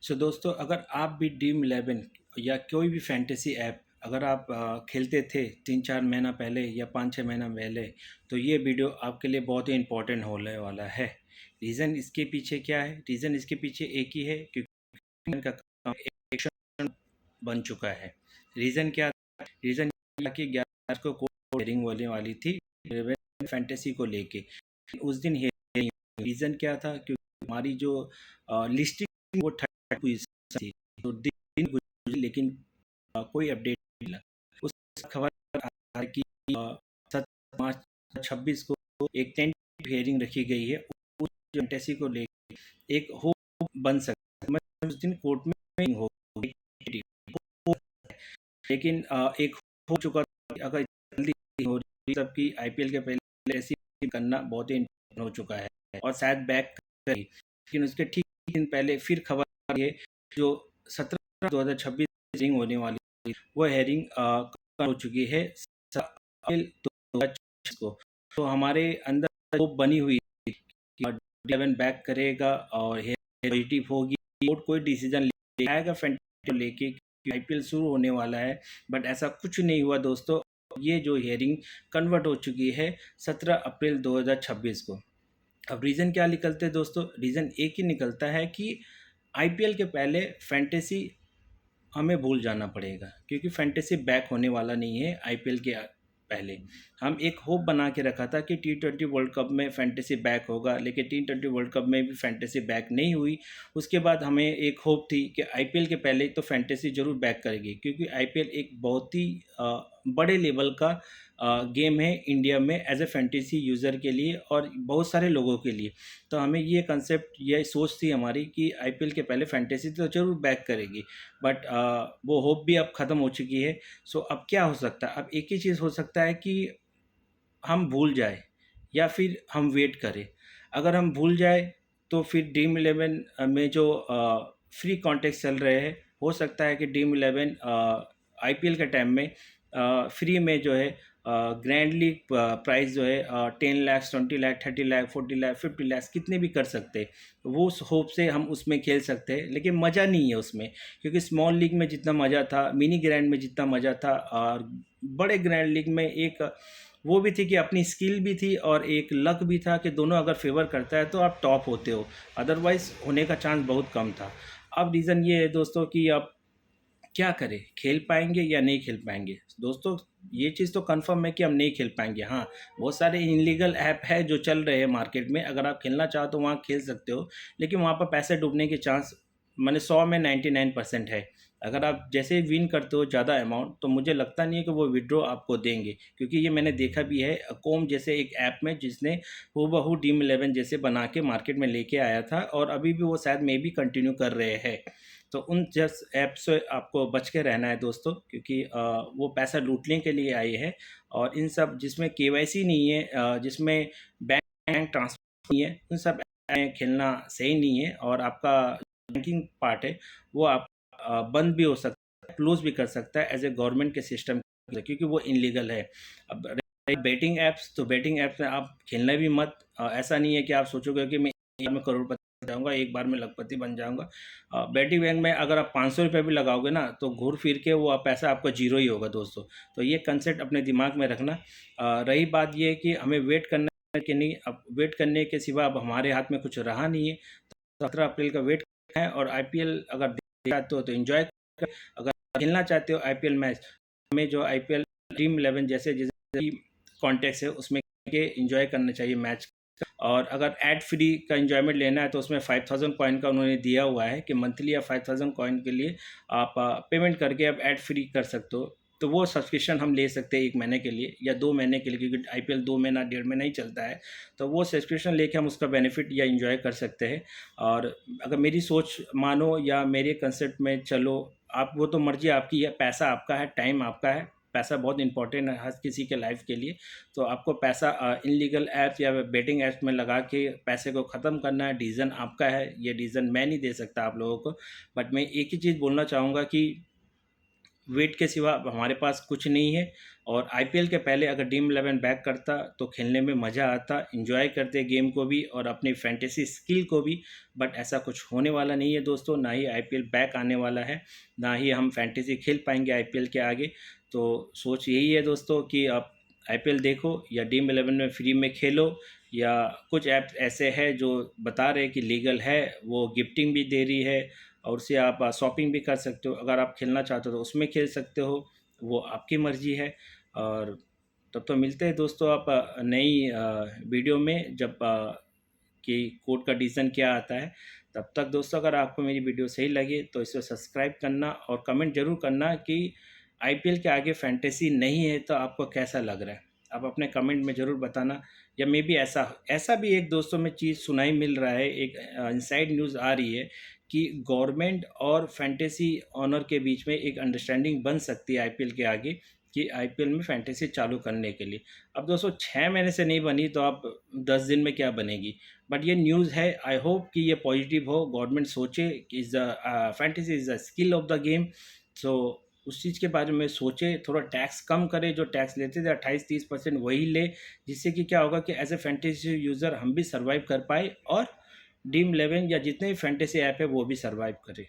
दोस्तों, अगर आप भी ड्रीम इलेवन या कोई भी फैंटेसी ऐप अगर आप खेलते थे 3-4 महीना पहले या 5-6 महीना पहले, तो ये वीडियो आपके लिए बहुत ही इम्पोर्टेंट होने वाला है। रीज़न इसके पीछे क्या है? रीज़न इसके पीछे एक ही है, क्योंकि इनका काम एक्शन बन चुका है। रीज़न क्या था? रीज़न कि 11 को कोर्ट हियरिंग होने वाली थी फैंटेसी को लेके। उस दिन हियरिंग, रीज़न क्या था? क्योंकि हमारी जो लिस्टिंग वो हुई थी, तो दिन गुजरी, लेकिन कोई अपडेट नहीं मिला। उस खबर आ रहा है कि 7 मार्च 2026 को एक टेंटेटिव हियरिंग रखी गई है उस फैंटेसी को लेकर। एक होप बन सकता है उस दिन कोर्ट में होगी, लेकिन एक हो चुका था। अगर जल्दी हो रही, सबकी आईपीएल के पहले ऐसी करना बहुत ही इम्पोर्टेंट हो चुका है और शायद बैक करेगी, लेकिन उसके ठीक दिन पहले फिर खबर आ रही है जो 17/2026 हियरिंग होने वाली थी, वो हियरिंग हो चुकी है अप्रैल 2026 को। तो हमारे अंदर होप बनी हुई थी कि 11 बैक करेगा और पॉजिटिव होगी, कोर्ट कोई डिसीजन ले आएगा फैंटेसी को लेके, आईपीएल शुरू होने वाला है। बट ऐसा कुछ नहीं हुआ दोस्तों। ये जो हियरिंग कन्वर्ट हो चुकी है 17 अप्रैल 2026 को। अब रीज़न क्या निकलते हैं दोस्तों? रीज़न एक ही निकलता है कि आईपीएल के पहले फैंटेसी हमें भूल जाना पड़ेगा, क्योंकि फैंटेसी बैक होने वाला नहीं है। आईपीएल के पहले हम एक होप बना के रखा था कि टी20 वर्ल्ड कप में फैंटेसी बैक होगा, लेकिन टी20 वर्ल्ड कप में भी फैंटेसी बैक नहीं हुई। उसके बाद हमें एक होप थी कि आईपीएल के पहले तो फैंटेसी जरूर बैक करेगी, क्योंकि आईपीएल एक बहुत ही बड़े लेवल का गेम है इंडिया में एज ए फैंटेसी यूज़र के लिए और बहुत सारे लोगों के लिए। तो हमें ये कंसेप्ट, ये सोच थी हमारी कि आईपीएल के पहले फैंटेसी तो जरूर बैक करेगी। बट वो होप भी अब ख़त्म हो चुकी है। सो अब क्या हो सकता है? अब एक ही चीज़ हो सकता है कि हम भूल जाए या फिर हम वेट करें। अगर हम भूल जाए तो फिर ड्रीम इलेवन में जो फ्री कॉन्टेस्ट चल रहे हैं, हो सकता है कि ड्रीम इलेवन आईपीएल के टाइम में फ्री में जो है ग्रैंड लीग प्राइस जो है 10 लाख 20 लाख 30 लाख 40 लाख 50 लाख कितने भी कर सकते हैं। वो उस होप से हम उसमें खेल सकते हैं, लेकिन मज़ा नहीं है उसमें, क्योंकि स्मॉल लीग में जितना मज़ा था, मिनी ग्रैंड में जितना मज़ा था, और बड़े ग्रैंड लीग में एक वो भी थी कि अपनी स्किल भी थी और एक लक भी था कि दोनों अगर फेवर करता है तो आप टॉप होते हो, अदरवाइज होने का चांस बहुत कम था। अब रीज़न ये है दोस्तों कि अब क्या करें, खेल पाएंगे या नहीं खेल पाएंगे? दोस्तों, ये चीज़ तो कंफर्म है कि हम नहीं खेल पाएंगे। हाँ, बहुत सारे इनलीगल ऐप है जो चल रहे हैं मार्केट में, अगर आप खेलना चाहो तो वहाँ खेल सकते हो, लेकिन वहाँ पर पैसे डूबने के चांस मैंने 100 में 99% है। अगर आप जैसे ही विन करते हो ज़्यादा अमाउंट, तो मुझे लगता नहीं है कि वो विड्रॉ आपको देंगे, क्योंकि ये मैंने देखा भी है अकोम जैसे एक ऐप में, जिसने हूबहू ड्रीम इलेवन जैसे बना के मार्केट में लेके आया था, और अभी भी वो शायद मे भी कंटिन्यू कर रहे हैं। तो उन जस ऐप से आपको बच के रहना है दोस्तों, क्योंकि वो पैसा लूटने के लिए आए हैं। और इन सब जिसमें केवाईसी नहीं है, जिसमें बैंक ट्रांसफर नहीं है, उन सब ऐप में खेलना सही नहीं है। और आपका बैंकिंग पार्ट है वो आप बंद भी हो सकता है, क्लोज भी कर सकता है एज ए गवर्नमेंट के सिस्टम, क्योंकि वो इनलीगल है। अब बेटिंग ऐप्स, तो बेटिंग ऐप्स में आप खेलना भी मत। ऐसा नहीं है कि आप सोचोगे कि मैं एक बार में करोड़पति बन जाऊंगा, एक बार में लखपति बन जाऊंगा। बेटिंग बैंक में अगर आप 500 रुपये भी लगाओगे ना, तो घूर फिर के वो पैसा आपका जीरो ही होगा दोस्तों। तो ये कंसेप्ट अपने दिमाग में रखना। रही बात ये कि हमें वेट करना कि नहीं, अब वेट करने के सिवा अब हमारे हाथ में कुछ रहा नहीं है। 17 अप्रैल का वेट है, और आईपीएल अगर देखना चाहते हो तो एंजॉय कर, अगर खेलना चाहते हो आईपीएल मैच, हमें जो आईपीएल ड्रीम इलेवन जैसे जैसे कॉन्टेक्स्ट है उसमें के एंजॉय करना चाहिए मैच। और अगर एड फ्री का एंजॉयमेंट लेना है तो उसमें 5000 कॉइन का उन्होंने दिया हुआ है कि मंथली या 5000 कॉइन के लिए आप पेमेंट करके अब एड फ्री कर सकते हो। तो वो सब्सक्रिप्शन हम ले सकते हैं 1 महीने के लिए या 2 महीने के लिए, क्योंकि आईपीएल 2 महीना 1.5 महीना ही चलता है। तो वो सब्सक्रिप्शन लेके हम उसका बेनिफिट या एंजॉय कर सकते हैं। और अगर मेरी सोच मानो या मेरे कंसेप्ट में चलो, आप वो तो मर्जी आपकी है, पैसा आपका है, टाइम आपका है। पैसा बहुत इंपॉर्टेंट है हर किसी के लाइफ के लिए। तो आपको पैसा इनलीगल ऐप्स या बेटिंग ऐप्स में लगा के पैसे को ख़त्म करना है, डिसीज़न आपका है। ये डिसीज़न मैं नहीं दे सकता आप लोगों को। बट मैं एक ही चीज़ बोलना चाहूँगा कि वेट के सिवा अब हमारे पास कुछ नहीं है। और आईपीएल के पहले अगर ड्रीम इलेवन बैक करता तो खेलने में मज़ा आता, इंजॉय करते गेम को भी और अपनी फैंटेसी स्किल को भी। बट ऐसा कुछ होने वाला नहीं है दोस्तों, ना ही आईपीएल बैक आने वाला है, ना ही हम फैंटेसी खेल पाएंगे आईपीएल के आगे। तो सोच यही है दोस्तों कि आप आईपीएल देखो या ड्रीम इलेवन में फ्री में खेलो, या कुछ ऐप ऐसे हैं जो बता रहे हैं कि लीगल है, वो गिफ्टिंग भी दे रही है और उससे आप शॉपिंग भी कर सकते हो। अगर आप खेलना चाहते हो तो उसमें खेल सकते हो, वो आपकी मर्ज़ी है। और तब तो मिलते हैं दोस्तों आप नई वीडियो में, जब कि कोर्ट का डिसीज़न क्या आता है। तब तक दोस्तों अगर आपको मेरी वीडियो सही लगे तो इसे सब्सक्राइब करना और कमेंट ज़रूर करना कि आईपीएल के आगे फैंटेसी नहीं है तो आपको कैसा लग रहा है। आप अपने कमेंट में ज़रूर बताना। या मे बी ऐसा ऐसा भी एक दोस्तों में चीज़ सुनाई मिल रहा है, एक इनसाइड न्यूज़ आ रही है कि गवर्नमेंट और फैंटेसी ऑनर के बीच में एक अंडरस्टैंडिंग बन सकती है आईपीएल के आगे, कि आईपीएल में फैंटेसी चालू करने के लिए। अब दोस्तों 6 महीने से नहीं बनी तो आप 10 दिन में क्या बनेगी। बट ये न्यूज़ है, आई होप कि ये पॉजिटिव हो, गवर्नमेंट सोचे कि is the fantasy is the skill of the game. So उस चीज़ के बारे में सोचे, थोड़ा टैक्स कम करे, जो टैक्स लेते थे 28-30% वही ले, जिससे कि क्या होगा कि एज ए फैंटेसी यूज़र हम भी सर्वाइव कर पाए और ड्रीम इलेवन या जितने भी फैंटेसी ऐप है वो भी सर्वाइव करे।